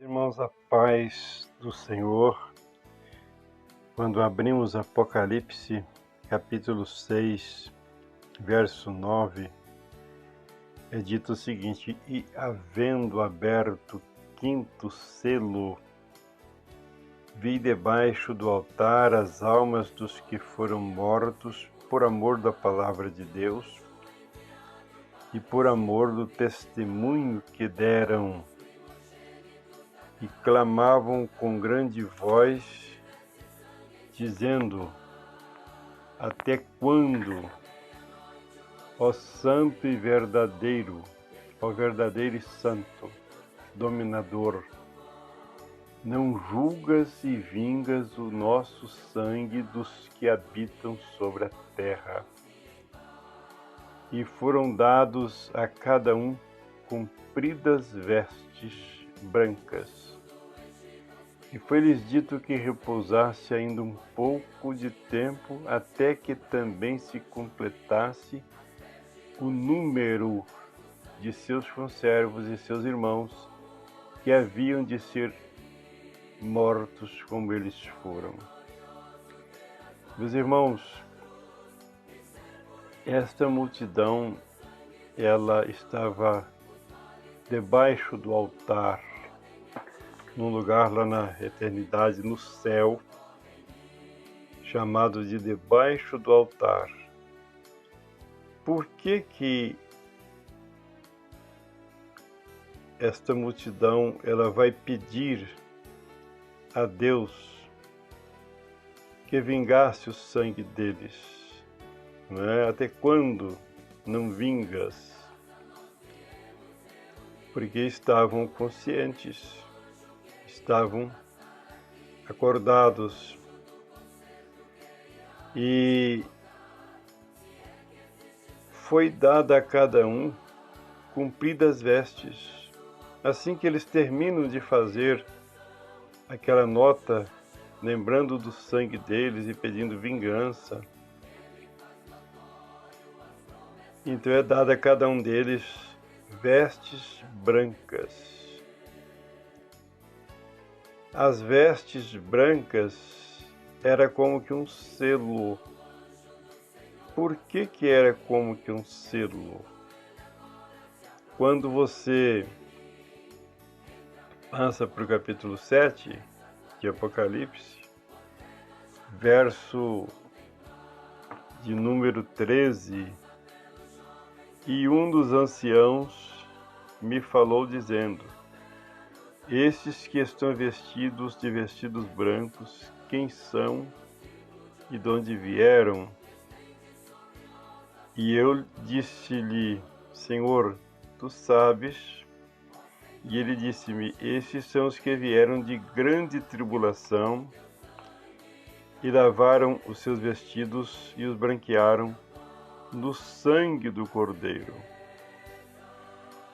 Irmãos, a paz do Senhor. Quando abrimos Apocalipse, capítulo 6, verso 9, é dito o seguinte: E havendo aberto o quinto selo, vi debaixo do altar as almas dos que foram mortos por amor da palavra de Deus e por amor do testemunho que deram, e clamavam com grande voz, dizendo: Até quando, ó Santo e verdadeiro, ó verdadeiro e santo, dominador, não julgas e vingas o nosso sangue dos que habitam sobre a terra? E foram dados a cada um compridas vestes brancas. E foi-lhes dito que repousasse ainda um pouco de tempo, até que também se completasse o número de seus conservos e seus irmãos, que haviam de ser mortos como eles foram. Meus irmãos, esta multidão, ela estava debaixo do altar, num lugar lá na eternidade, no céu, chamado de debaixo do altar. Por que esta multidão ela vai pedir a Deus que vingasse o sangue deles? Não é? Até quando não vingas? Porque estavam conscientes, estavam acordados, e foi dada a cada um compridas vestes. Assim que eles terminam de fazer aquela nota, lembrando do sangue deles e pedindo vingança, então é dada a cada um deles vestes brancas. As vestes brancas era como que um selo. Por que era como que um selo? Quando você passa para o capítulo 7 de Apocalipse, verso de número 13, e um dos anciãos me falou dizendo: Estes que estão vestidos de vestidos brancos, quem são e de onde vieram? E eu disse-lhe: Senhor, tu sabes. E ele disse-me: Estes são os que vieram de grande tribulação e lavaram os seus vestidos e os branquearam no sangue do Cordeiro.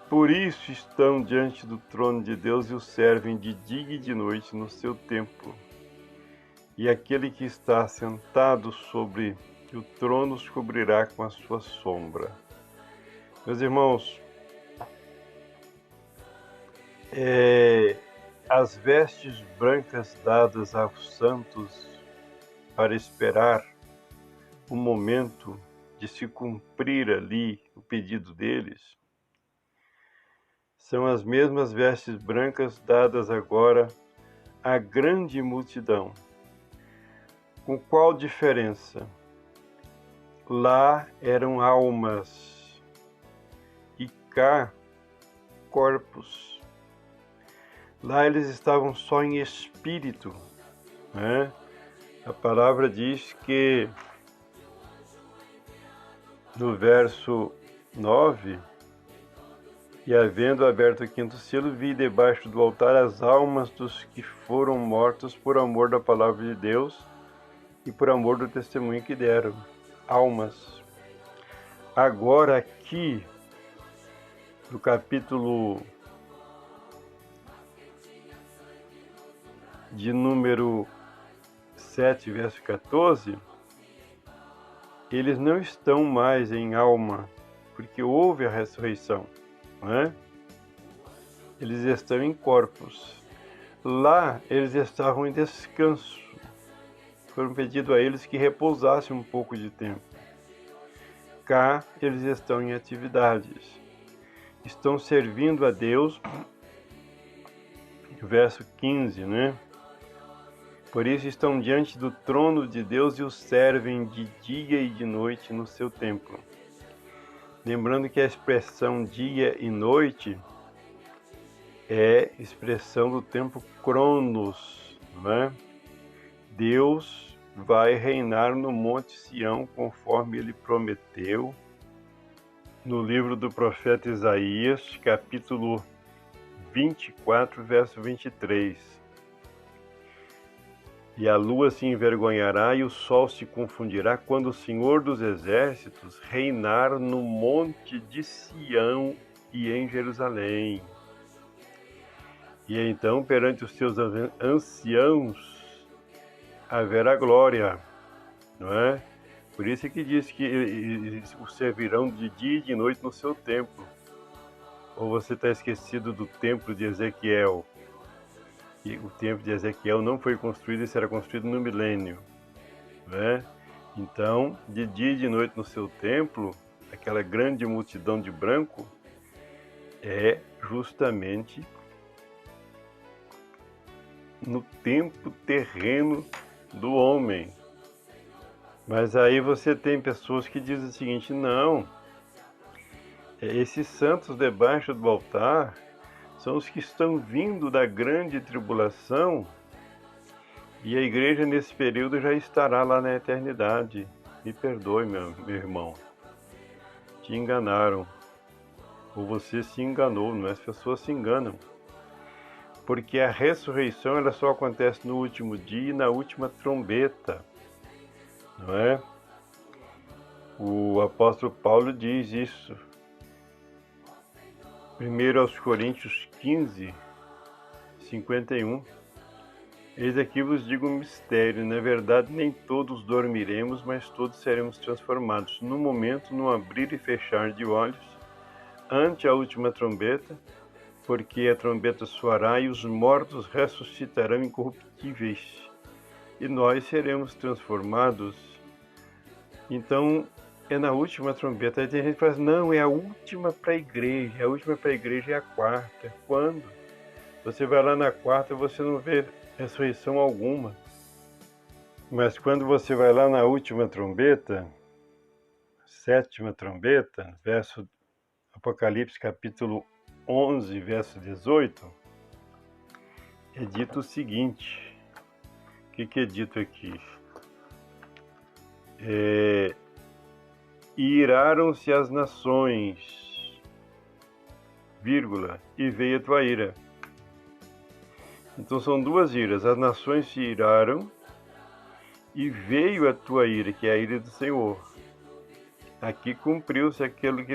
Por isso estão diante do trono de Deus e o servem de dia e de noite no seu templo. E aquele que está sentado sobre o trono os cobrirá com a sua sombra. Meus irmãos, as vestes brancas dadas aos santos para esperar o momento de se cumprir ali o pedido deles, são as mesmas vestes brancas dadas agora à grande multidão. Com qual diferença? Lá eram almas e cá corpos. Lá eles estavam só em espírito, né? A palavra diz que no verso 9: E havendo aberto o quinto selo, vi debaixo do altar as almas dos que foram mortos por amor da palavra de Deus e por amor do testemunho que deram. Almas. Agora aqui, no capítulo de número 7, verso 14, eles não estão mais em alma, porque houve a ressurreição, não é? Eles estão em corpos. Lá eles estavam em descanso. Foram pedido a eles que repousassem um pouco de tempo. Cá eles estão em atividades. Estão servindo a Deus. Verso 15, né? Por isso estão diante do trono de Deus e o servem de dia e de noite no seu templo. Lembrando que a expressão dia e noite é expressão do tempo Cronos, né? Deus vai reinar no Monte Sião conforme ele prometeu no livro do profeta Isaías, capítulo 24, verso 23. E a lua se envergonhará e o sol se confundirá quando o Senhor dos Exércitos reinar no monte de Sião e em Jerusalém. E então, perante os seus anciãos, haverá glória, não é? Por isso é que diz que o servirão de dia e de noite no seu templo. Ou você está esquecido do templo de Ezequiel? E o templo de Ezequiel não foi construído, e será construído no milênio, né? Então, de dia e de noite no seu templo, aquela grande multidão de branco é justamente no tempo terreno do homem. Mas aí você tem pessoas que dizem o seguinte: não, esses santos debaixo do altar são os que estão vindo da grande tribulação, e a igreja nesse período já estará lá na eternidade. Me perdoe, meu irmão, te enganaram, ou você se enganou, não é? As pessoas se enganam, porque a ressurreição ela só acontece no último dia e na última trombeta, não é? O apóstolo Paulo diz isso. 1 aos Coríntios 15, 51. Eis aqui vos digo um mistério, na verdade nem todos dormiremos, mas todos seremos transformados, no momento, no abrir e fechar de olhos, ante a última trombeta, porque a trombeta soará e os mortos ressuscitarão incorruptíveis, e nós seremos transformados. Então, é na última trombeta. Aí tem gente que fala, não, é a última para a igreja, a última para a igreja é a quarta. Quando? Você vai lá na quarta, você não vê ressurreição alguma. Mas quando você vai lá na última trombeta, sétima trombeta, verso Apocalipse capítulo 11, verso 18, é dito o seguinte. O que é dito aqui? Iraram-se as nações, vírgula, e veio a tua ira. Então são duas iras. As nações se iraram e veio a tua ira, que é a ira do Senhor. Aqui cumpriu-se aquilo que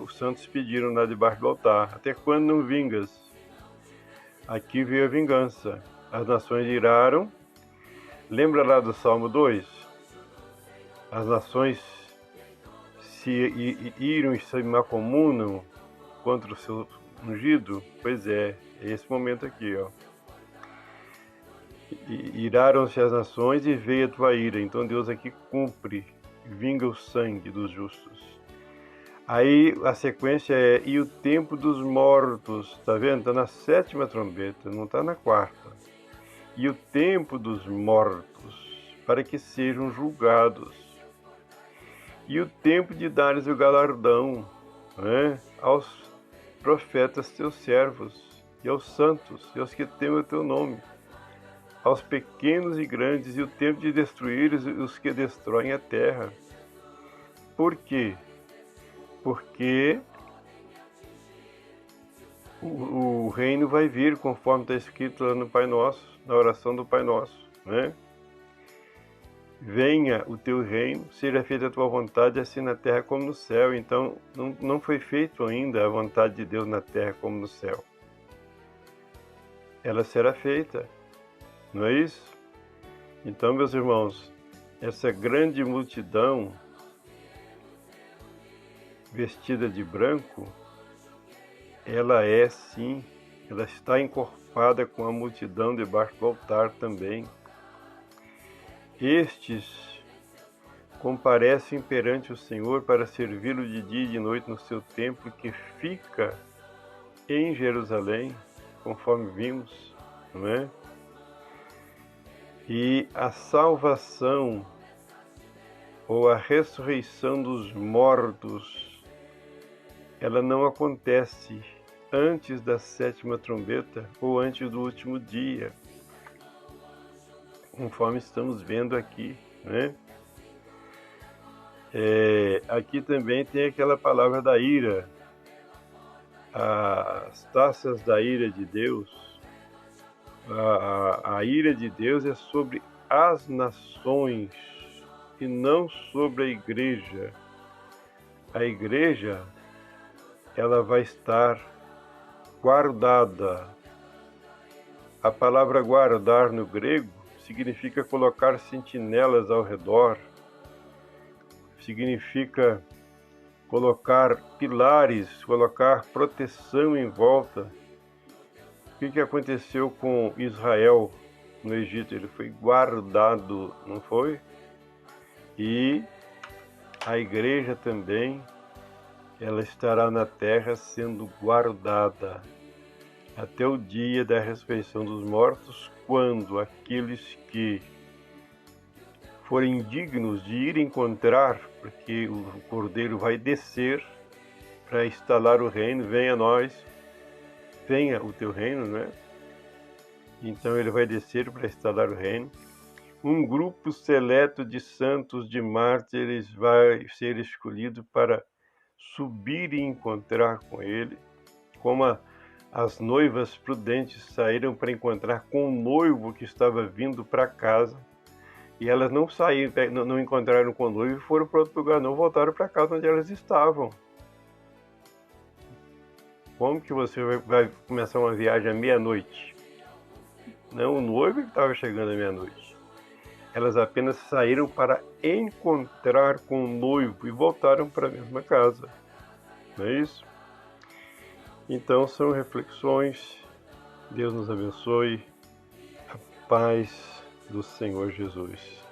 os santos pediram lá debaixo do altar. Até quando não vingas? Aqui veio a vingança. As nações iraram. Lembra lá do Salmo 2? As nações se iram e se macomunam contra o seu ungido? Pois é esse momento aqui, ó. Iraram-se as nações e veio a tua ira. Então Deus aqui cumpre, vinga o sangue dos justos. Aí a sequência é, e o tempo dos mortos, tá vendo? Está na sétima trombeta, não está na quarta. E o tempo dos mortos, para que sejam julgados. E o tempo de dares o galardão, né, aos profetas teus servos, e aos santos, e aos que temem o teu nome, aos pequenos e grandes, e o tempo de destruir os que destroem a terra. Por quê? Porque o reino vai vir, conforme está escrito lá no Pai Nosso, na oração do Pai Nosso, né? Venha o teu reino, seja feita a tua vontade, assim na terra como no céu. Então, não foi feito ainda a vontade de Deus na terra como no céu. Ela será feita, não é isso? Então, meus irmãos, essa grande multidão vestida de branco, ela é sim ela está encorpada com a multidão debaixo do altar também. Estes comparecem perante o Senhor para servi-lo de dia e de noite no seu templo que fica em Jerusalém, conforme vimos, não é? E a salvação ou a ressurreição dos mortos, ela não acontece antes da 7ª trombeta ou antes do último dia, conforme estamos vendo aqui, né? Aqui também tem aquela palavra da ira, as taças da ira de Deus. A ira de Deus é sobre as nações e não sobre a igreja. A igreja, ela vai estar guardada. A palavra guardar no grego significa colocar sentinelas ao redor, significa colocar pilares, colocar proteção em volta. O que aconteceu com Israel no Egito? Ele foi guardado, não foi? E a igreja também, ela estará na terra sendo guardada até o dia da ressurreição dos mortos, quando aqueles que forem dignos de ir encontrar, porque o Cordeiro vai descer para instalar o reino, venha nós, venha o teu reino, né? Então ele vai descer para instalar o reino. Um grupo seleto de santos, de mártires, vai ser escolhido para subir e encontrar com ele, como as noivas prudentes saíram para encontrar com o noivo que estava vindo para casa. E elas não saíram, não encontraram com o noivo e foram para outro lugar, não voltaram para casa onde elas estavam. Como que você vai começar uma viagem à meia-noite? Não, o noivo que estava chegando à meia-noite. Elas apenas saíram para encontrar com o noivo e voltaram para a mesma casa. Não é isso? Então são reflexões. Deus nos abençoe. A paz do Senhor Jesus.